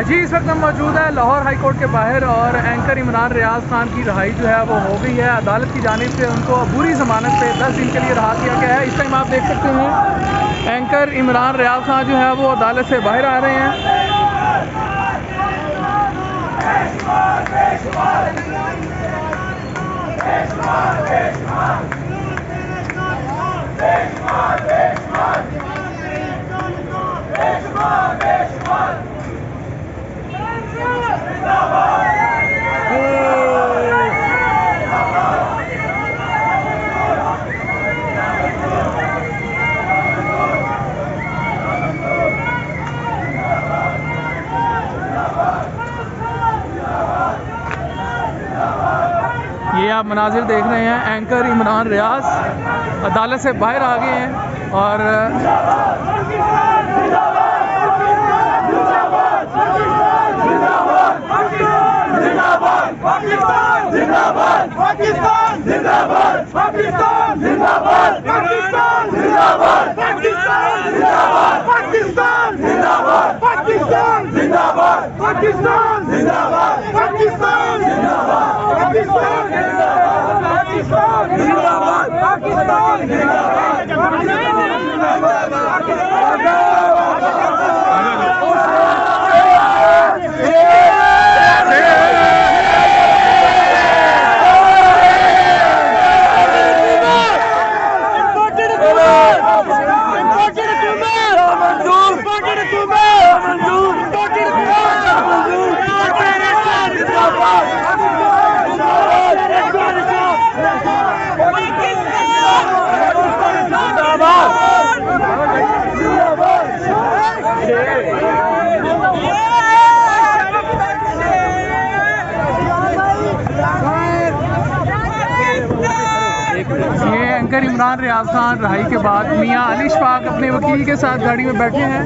जी इस वक्त हम मौजूद है लाहौर हाई कोर्ट के बाहर और एंकर इमरान रियाज खान की रहाई जो है वो हो गई है। अदालत की जानिब से उनको बुरी ज़मानत पे 10 दिन के लिए रहा किया गया है। इस टाइम आप देख सकते हैं एंकर इमरान रियाज खान जो है वो अदालत से बाहर आ रहे हैं। ये आप मनाजिर देख रहे हैं, एंकर इमरान रियाज अदालत से बाहर आ गए हैं और एंकर इमरान रियाज खान रहाई के बाद मियां अली शफाक अपने वकील के साथ गाड़ी में बैठे हैं।